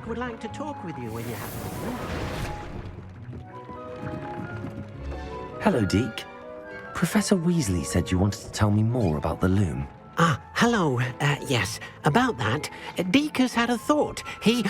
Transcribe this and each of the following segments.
Deek would like to talk with you when you have a moment. Hello, Deke. Professor Weasley said you wanted to tell me more about the loom. Ah, hello. Yes, about that. Deek has had a thought. He...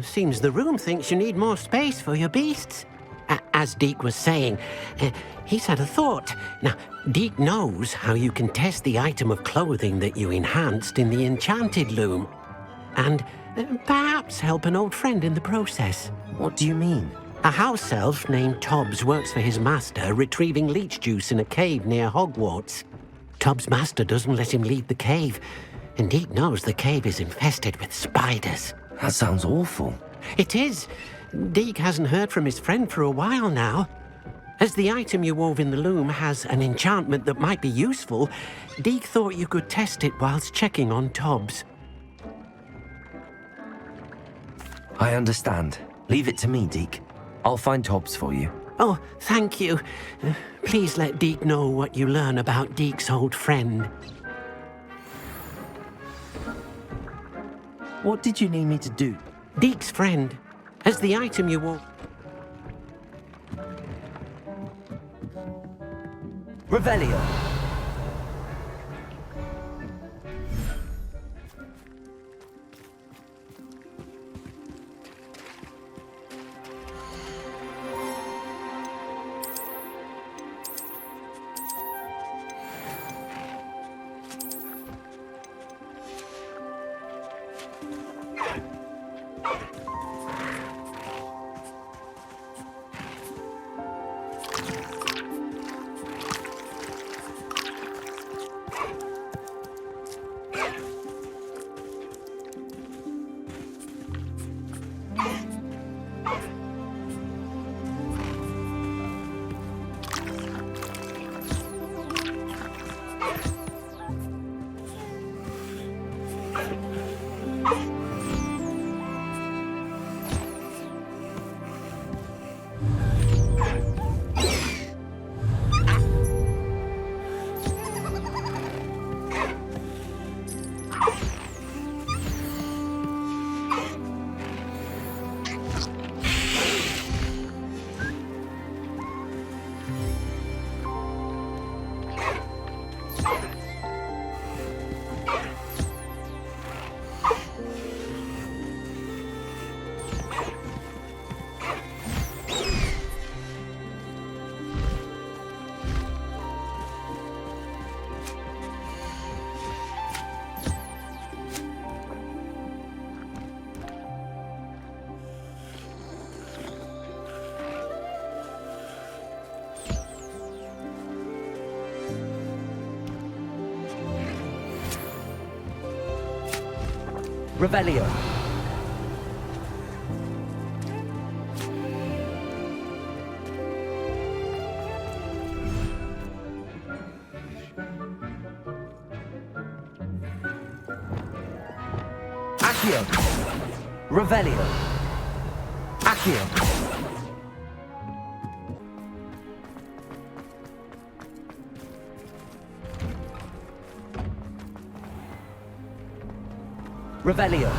Seems the room thinks you need more space for your beasts. As Deek was saying, he's had a thought. Now, Deek knows how you can test the item of clothing that you enhanced in the enchanted loom. And perhaps help an old friend in the process. What do you mean? A house elf named Tobbs works for his master, retrieving leech juice in a cave near Hogwarts. Tobbs' master doesn't let him leave the cave, and Deek knows the cave is infested with spiders. That sounds awful. It is. Deek hasn't heard from his friend for a while now. As the item you wove in the loom has an enchantment that might be useful, Deek thought you could test it whilst checking on Tobbs. I understand. Leave it to me, Deke. I'll find Tobbs for you. Oh, thank you. Please let Deek know what you learn about Deek's old friend. What did you need me to do? Deek's friend. As the item you wore... Revelio. Revelio. Accio. Revelio. Accio. Revelio.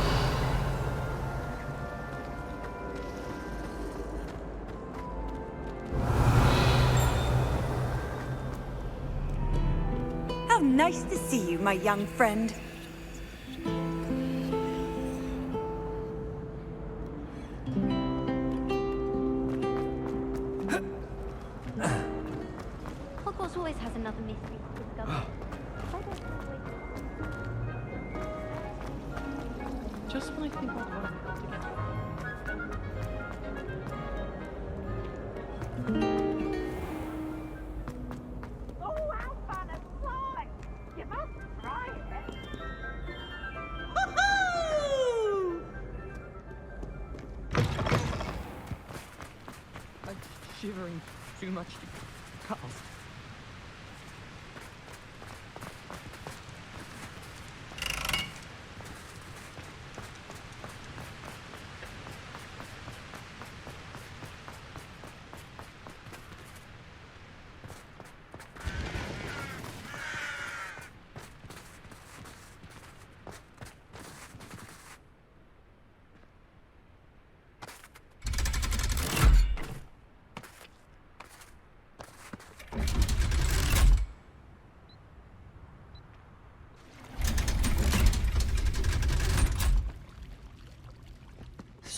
How nice to see you, my young friend. Hogwarts always has another mystery to discover. Just when I think I'd rather go together. Oh, how fun and fun! You must try it. I'm shivering too much to cast.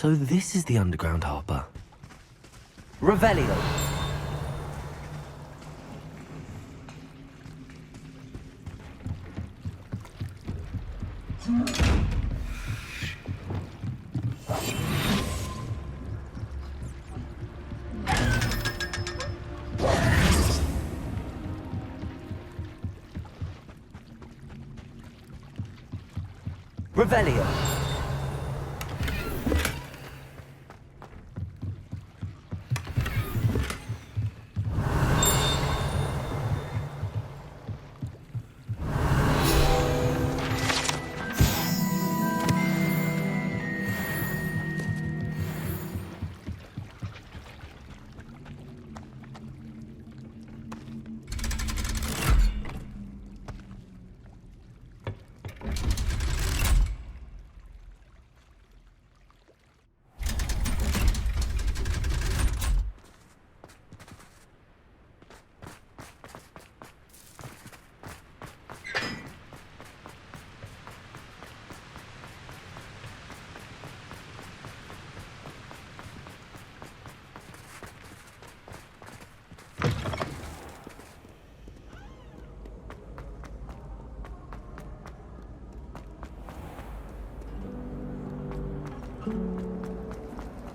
So this is the underground harbour. Revelio! Revelio!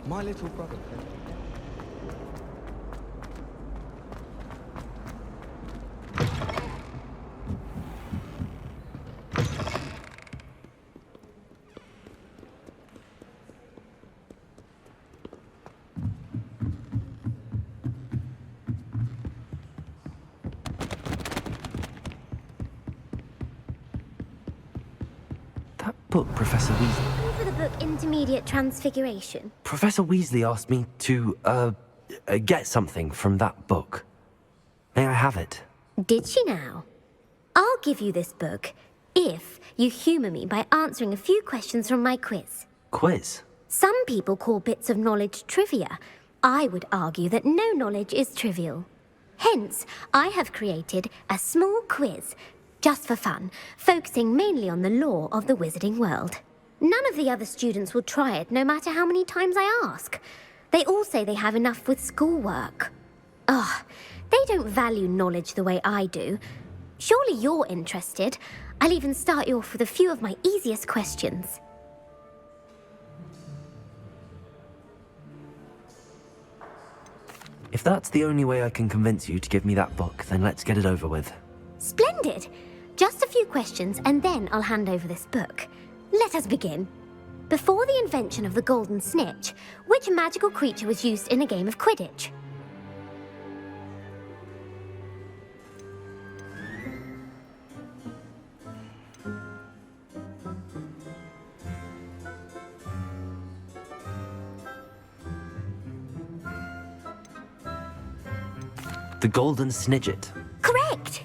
My little brother. That book, Professor Weasley. For the book Intermediate Transfiguration. Professor Weasley asked me to, get something from that book. May I have it? Did she now? I'll give you this book if you humour me by answering a few questions from my quiz. Quiz? Some people call bits of knowledge trivia. I would argue that no knowledge is trivial. Hence, I have created a small quiz, just for fun, focusing mainly on the lore of the wizarding world. None of the other students will try it, no matter how many times I ask. They all say they have enough with schoolwork. Ugh, they don't value knowledge the way I do. Surely you're interested. I'll even start you off with a few of my easiest questions. If that's the only way I can convince you to give me that book, then let's get it over with. Splendid! Just a few questions and then I'll hand over this book. Let us begin. Before the invention of the golden snitch, which magical creature was used in a game of Quidditch? The Golden Snidget. Correct!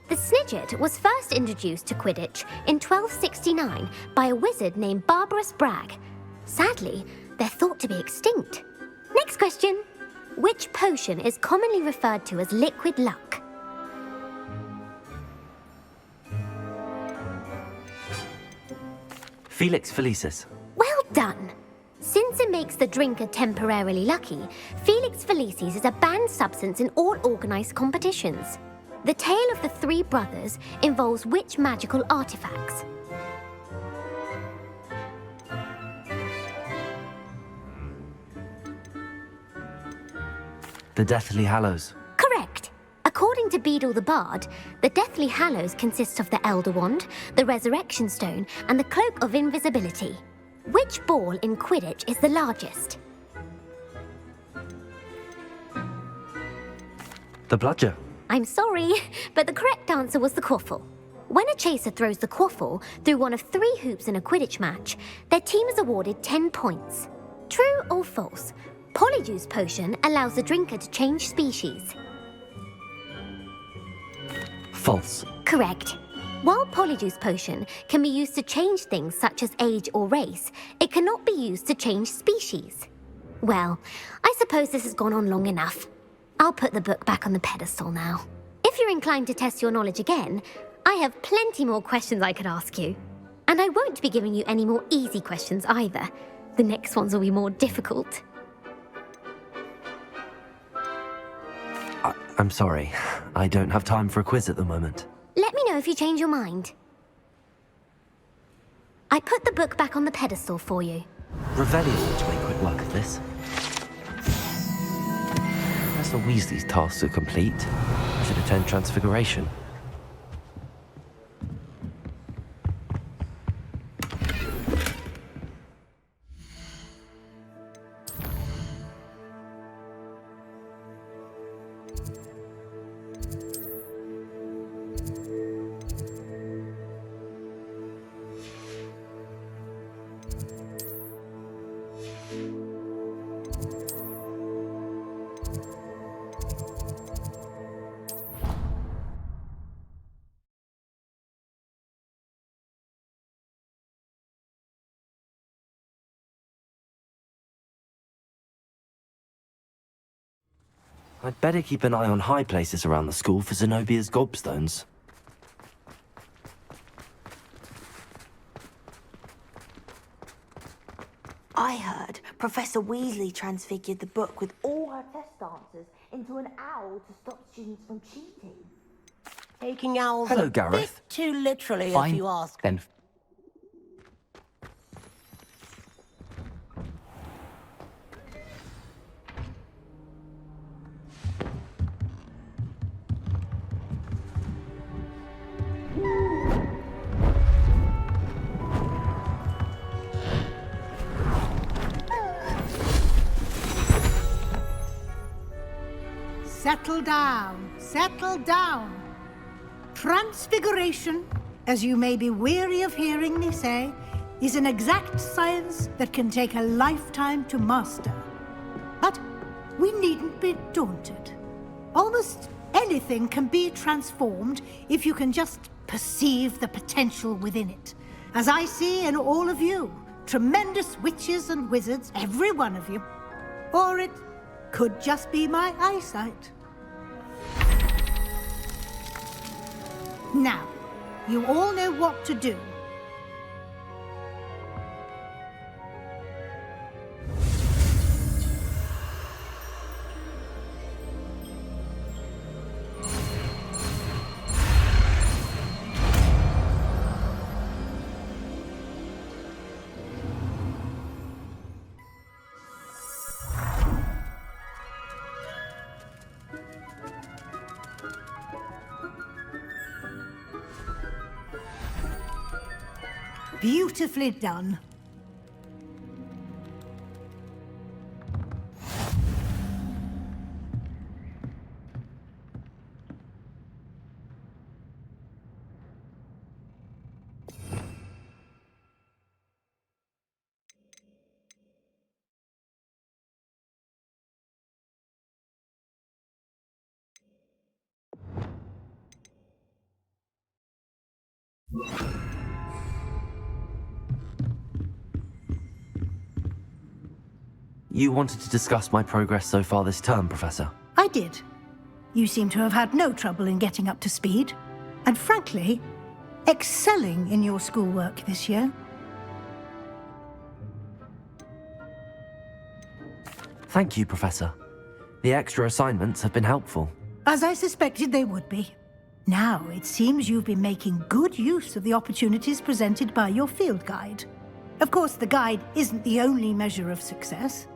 The Snidget was first introduced to Quidditch in 1269 by a wizard named Barbarous Bragg. Sadly, they're thought to be extinct. Next question. Which potion is commonly referred to as liquid luck? Felix Felicis. Well done! Since it makes the drinker temporarily lucky, Felix Felicis is a banned substance in all organised competitions. The tale of the three brothers involves which magical artifacts? The Deathly Hallows. Correct. According to Beedle the Bard, the Deathly Hallows consists of the Elder Wand, the Resurrection Stone, and the Cloak of Invisibility. Which ball in Quidditch is the largest? The bludger. I'm sorry, but the correct answer was the quaffle. When a chaser throws the quaffle through one of 3 hoops in a Quidditch match, their team is awarded 10 points. True or false? Polyjuice potion allows the drinker to change species. False. Correct. While Polyjuice potion can be used to change things such as age or race, it cannot be used to change species. Well, I suppose this has gone on long enough. I'll put the book back on the pedestal now. If you're inclined to test your knowledge again, I have plenty more questions I could ask you. And I won't be giving you any more easy questions either. The next ones will be more difficult. I'm sorry. I don't have time for a quiz at the moment. Let me know if you change your mind. I put the book back on the pedestal for you. Revelio to make quick work of this. Professor Weasley's tasks are complete. I should attend Transfiguration. I'd better keep an eye on high places around the school for Zenobia's gobstones. I heard Professor Weasley transfigured the book with all her test answers into an owl to stop students from cheating. Taking owls Hello, a Gareth. bit too literally, Fine. if you ask. Then Settle down, settle down. Transfiguration, as you may be weary of hearing me say, is an exact science that can take a lifetime to master. But we needn't be daunted. Almost anything can be transformed if you can just perceive the potential within it. As I see in all of you, tremendous witches and wizards, every one of you. Or it could just be my eyesight. Now, you all know what to do. Beautifully done. You wanted to discuss my progress so far this term, Professor? I did. You seem to have had no trouble in getting up to speed. And frankly, excelling in your schoolwork this year. Thank you, Professor. The extra assignments have been helpful. As I suspected they would be. Now, it seems you've been making good use of the opportunities presented by your field guide. Of course, the guide isn't the only measure of success.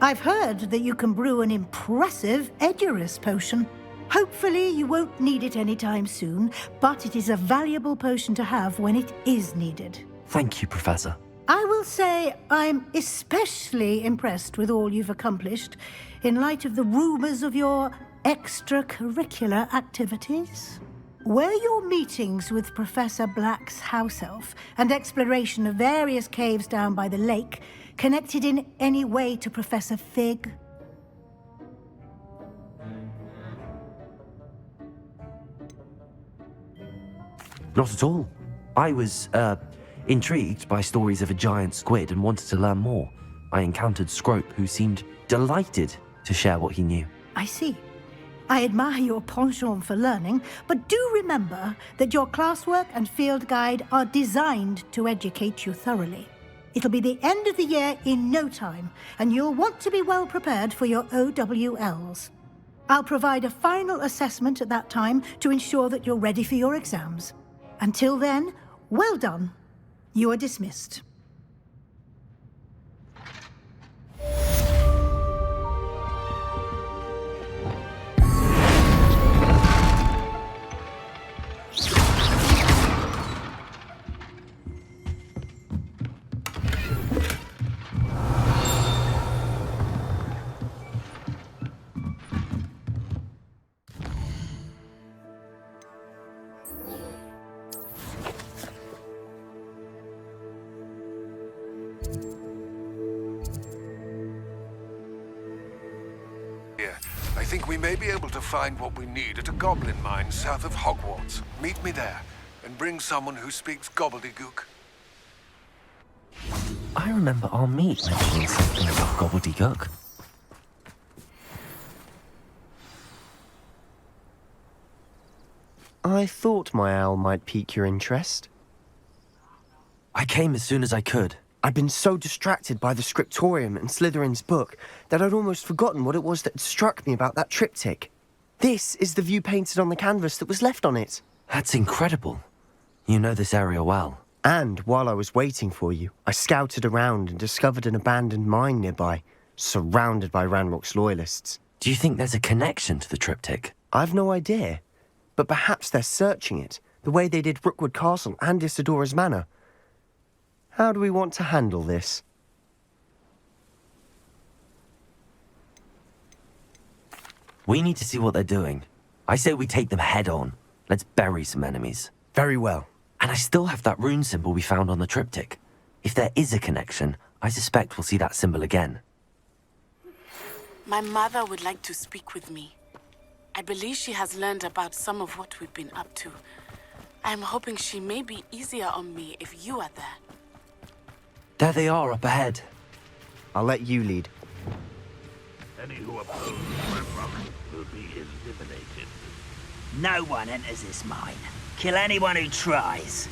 I've heard that you can brew an impressive Edurus potion. Hopefully, you won't need it anytime soon, but it is a valuable potion to have when it is needed. Thank you, Professor. I will say I'm especially impressed with all you've accomplished in light of the rumors of your extracurricular activities? Were your meetings with Professor Black's house elf and exploration of various caves down by the lake connected in any way to Professor Fig? Not at all. I was, intrigued by stories of a giant squid and wanted to learn more. I encountered Scrope, who seemed delighted to share what he knew. I see. I admire your penchant for learning, but do remember that your classwork and field guide are designed to educate you thoroughly. It'll be the end of the year in no time, and you'll want to be well prepared for your OWLs. I'll provide a final assessment at that time to ensure that you're ready for your exams. Until then, well done. You are dismissed. I think we may be able to find what we need at a goblin mine south of Hogwarts. Meet me there, and bring someone who speaks gobbledygook. I remember our meet mentioning something about gobbledygook. I thought my owl might pique your interest. I came as soon as I could. I'd been so distracted by the scriptorium and Slytherin's book that I'd almost forgotten what it was that struck me about that triptych. This is the view painted on the canvas that was left on it. That's incredible. You know this area well. And while I was waiting for you, I scouted around and discovered an abandoned mine nearby, surrounded by Ranrock's loyalists. Do you think there's a connection to the triptych? I've no idea, but perhaps they're searching it, the way they did Rookwood Castle and Isidora's Manor. How do we want to handle this? We need to see what they're doing. I say we take them head on. Let's bury some enemies. Very well. And I still have that rune symbol we found on the triptych. If there is a connection, I suspect we'll see that symbol again. My mother would like to speak with me. I believe she has learned about some of what we've been up to. I'm hoping she may be easier on me if you are there. There they are, up ahead. I'll let you lead. Any who oppose Ranrock will be eliminated. No one enters this mine. Kill anyone who tries.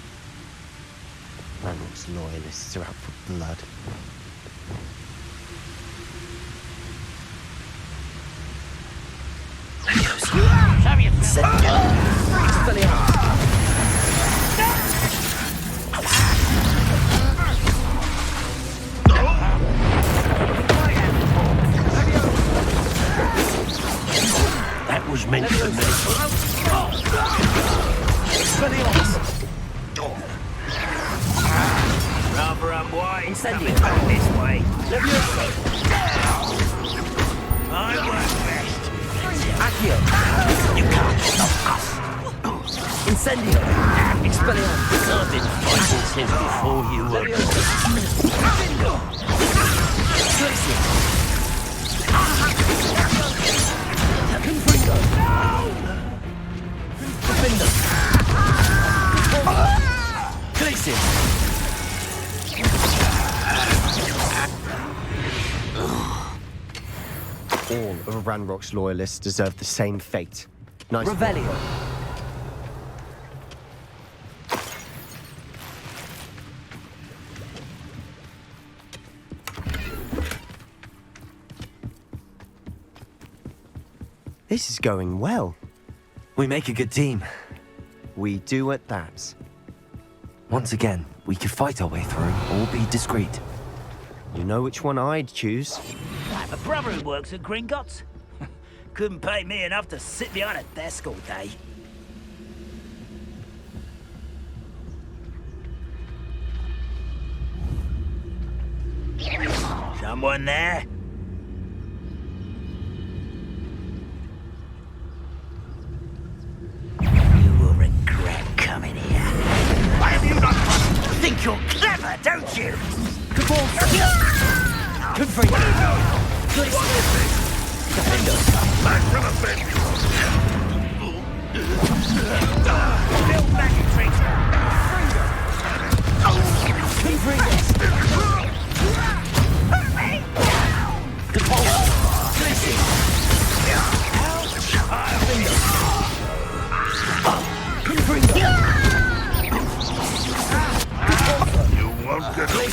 Ranrock's loyalists are out for blood. That was meant for me. Rather unwise coming back this way. I work best. Accio! You can't stop us! Incendio! Expelliarmus! I've been fighting since before you were born. Confringo! Defender! Glacius! All of Ranrock's loyalists deserve the same fate. Nice. Revelio! This is going well. We make a good team. We do at that. Once again, we could fight our way through, or be discreet. You know which one I'd choose? I have a brother who works at Gringotts. Couldn't pay me enough to sit behind a desk all day. Someone there? don't you? Confringo. Build magic tricks. Confringo. You won't get away.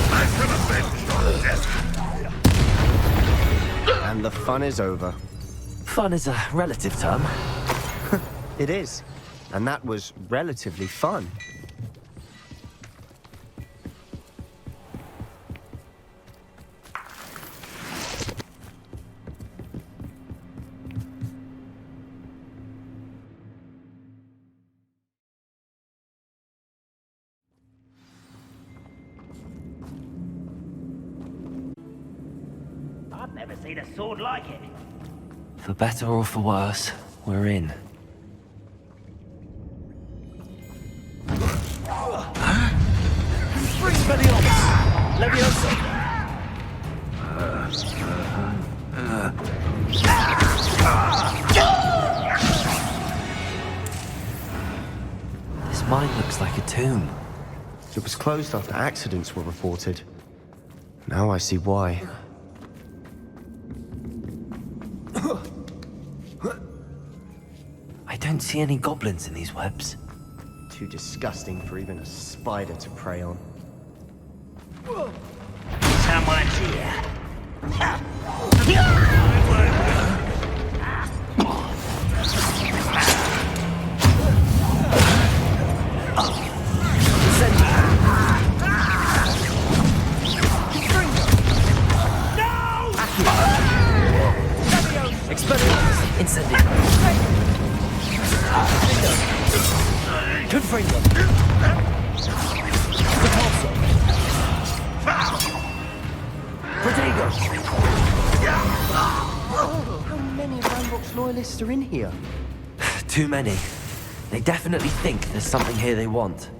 I can avenge your death. And the fun is over. Fun is a relative term. It is. And that was relatively fun. I've never seen a sword like it. For better or for worse, we're in. Leviosa! This mine looks like a tomb. It was closed after accidents were reported. Now I see why. I don't see any goblins in these webs. Too disgusting for even a spider to prey on. Someone's here. Incendio. Confringo. Repulso. Protego. How many Rambox loyalists are in here? Too many. They definitely think there's something here they want.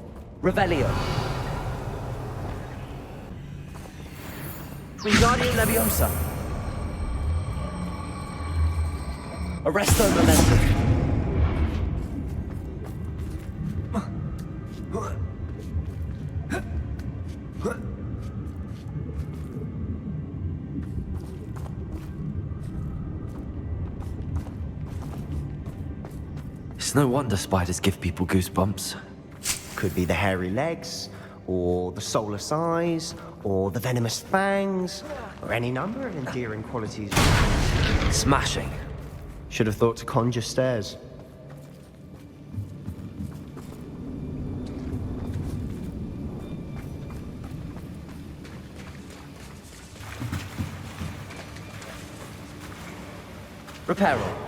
Revelio. Wingardium Leviosa. Arresto Momentum. It's no wonder spiders give people goosebumps. Could be the hairy legs, or the soulless eyes, or the venomous fangs, or any number of endearing qualities. Smashing. Should have thought to conjure stairs. Reparo.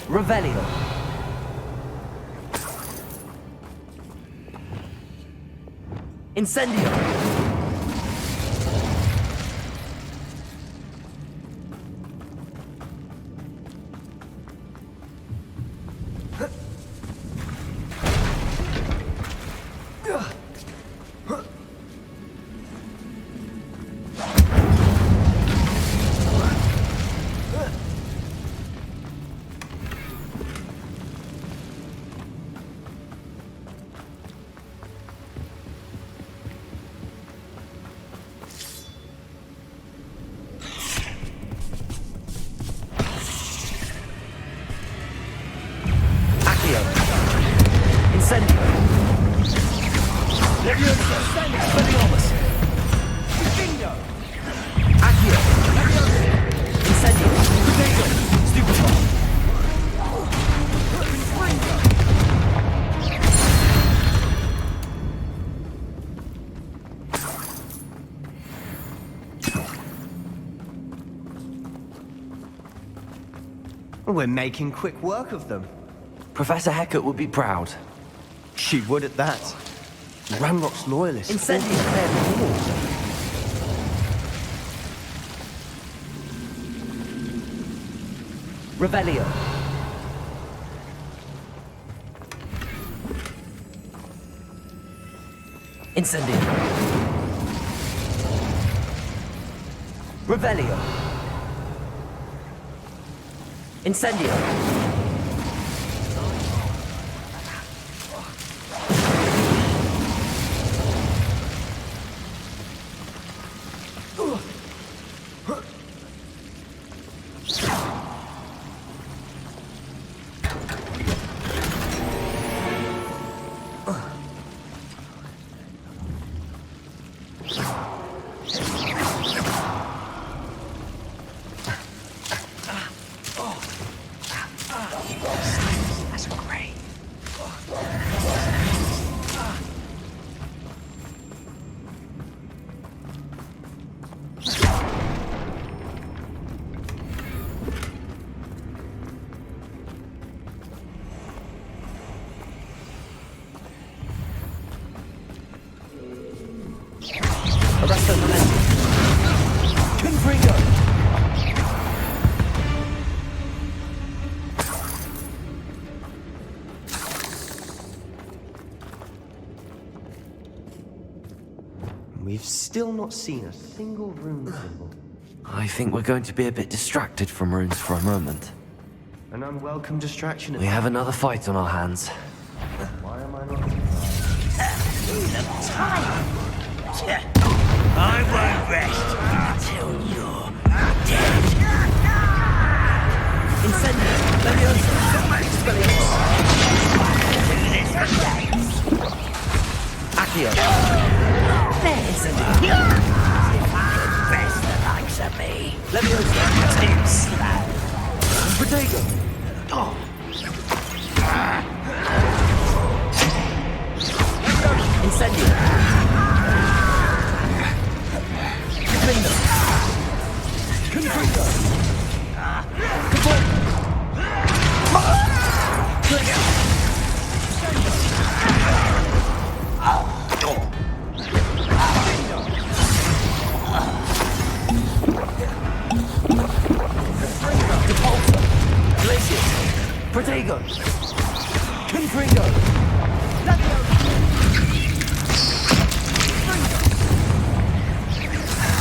Revelio. Incendio. We're making quick work of them. Professor Hecat would be proud. She would at that. Ranrock's loyalists. Incendio. Declared war. Revelio. Incendio. Revelio. Incendio. We've still not seen a single rune symbol. I think we're going to be a bit distracted from runes for a moment. An unwelcome distraction. We have another fight on our hands. Why am I not? I won't rest until you're dead. Incendio. Leviosa. Accio. Incendio. If I could best the likes of me. Leviosa. Too slow. Protego. Oh. Incendio. Confringo. Confringo. Protego! Confringo!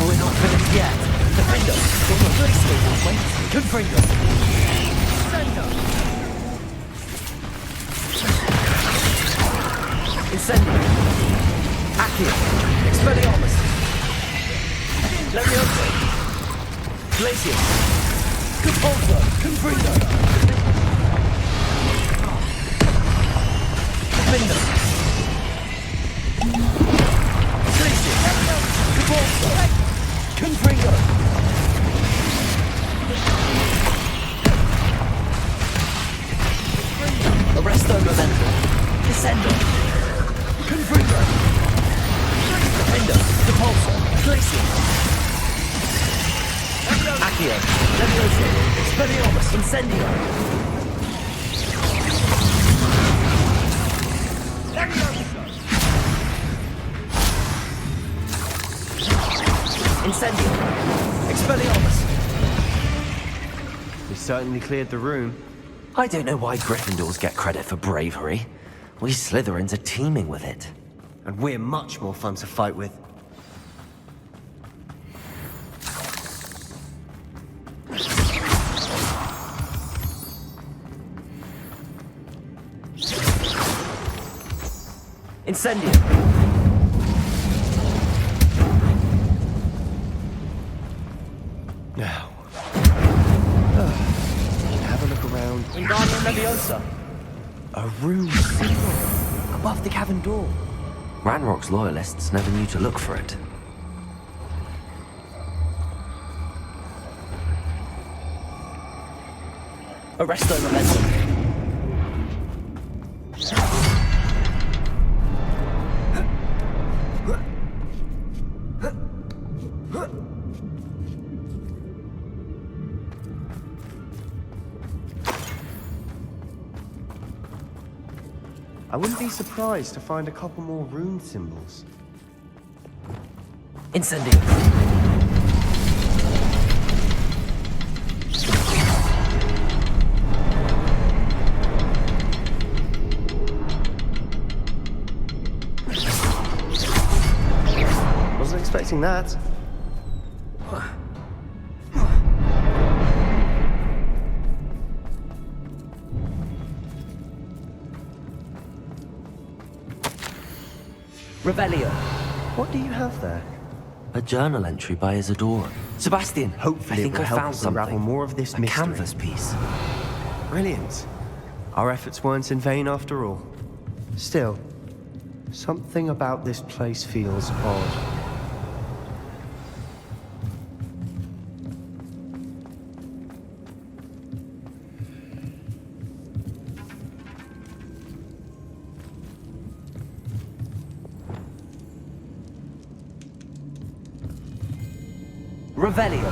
We're not finished yet. Defendo! Confringo! Incendio! Accio! Expelliarmus! Leviosa! Glacius! Compulso! Confringo! Defender! Glacius! Compulso! Confringo! Arresto Momentum! Descendo! Confringo! Defender! Compulso! Glacius! Accio! Leviosa! Expelliarmus! Incendio! Incendio! Expelliarmus! We certainly cleared the room. I don't know why Gryffindors get credit for bravery. We Slytherins are teeming with it. And we're much more fun to fight with. Incendio! Now. Have a look around. Wingardium Leviosa! A rune symbol above the cavern door. Ranrock's loyalists never knew to look for it. Arresto Momentum. wouldn't be surprised to find a couple more rune symbols. Incendio. Wasn't expecting that. Revelio. What do you have there? A journal entry by Isadora. Sebastian, Hopefully I think it will I help found us unravel something. more of this a mystery. Canvas piece. Brilliant. Our efforts weren't in vain after all. Still, something about this place feels odd. Revelio.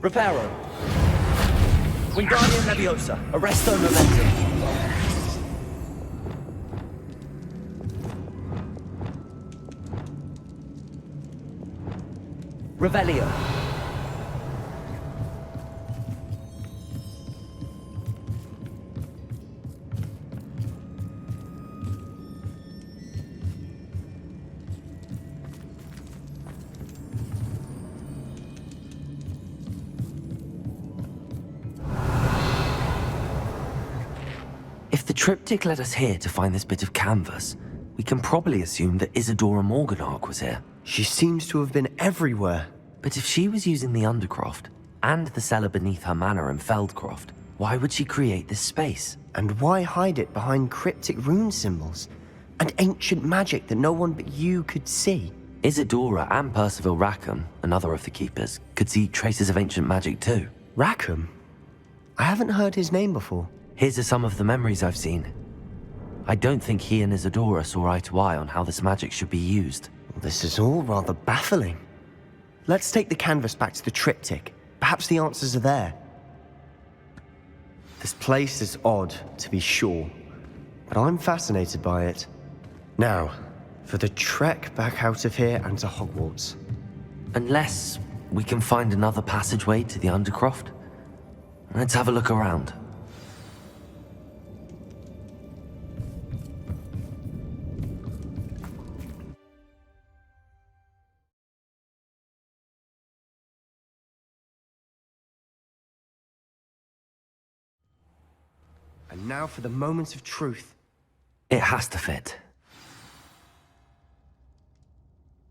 Reparo. Wingardium Leviosa. Arresto Momentum. Revelio. If the triptych led us here to find this bit of canvas, we can probably assume that Isadora Morganach was here. She seems to have been everywhere. But if she was using the Undercroft, and the cellar beneath her manor in Feldcroft, why would she create this space? And why hide it behind cryptic rune symbols? And ancient magic that no one but you could see? Isadora and Percival Rackham, another of the Keepers, could see traces of ancient magic too. Rackham? I haven't heard his name before. Here's are some of the memories I've seen. I don't think he and Isadora saw eye to eye on how this magic should be used. This is all rather baffling. Let's take the canvas back to the triptych. Perhaps the answers are there. This place is odd, to be sure, but I'm fascinated by it. Now, for the trek back out of here and to Hogwarts. Unless we can find another passageway to the Undercroft. Let's have a look around. And now for the moment of truth. It has to fit.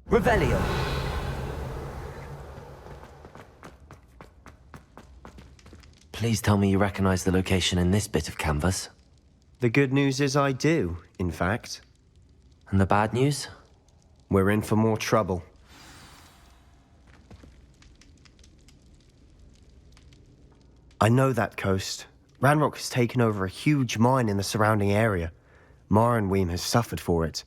Revelio. Please tell me you recognize the location in this bit of canvas. The good news is I do, in fact. And the bad news? We're in for more trouble. I know that coast. Ranrock has taken over a huge mine in the surrounding area. Marrenweem has suffered for it.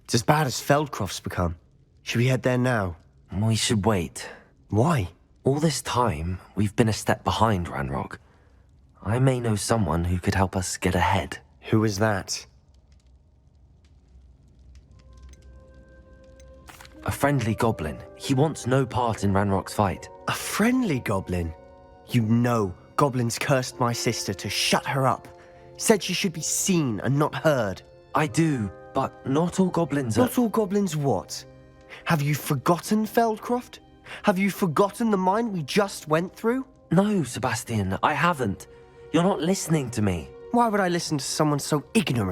It's as bad as Feldcroft's become. Should we head there now? We should wait. Why? All this time, we've been a step behind Ranrock. I may know someone who could help us get ahead. Who is that? A friendly goblin. He wants no part in Ranrock's fight. A friendly goblin? You know, goblins cursed my sister to shut her up. Said she should be seen and not heard. I do, but not all goblins are... Not all goblins what? Have you forgotten Feldcroft? Have you forgotten the mine we just went through? No, Sebastian, I haven't. You're not listening to me. Why would I listen to someone so ignorant?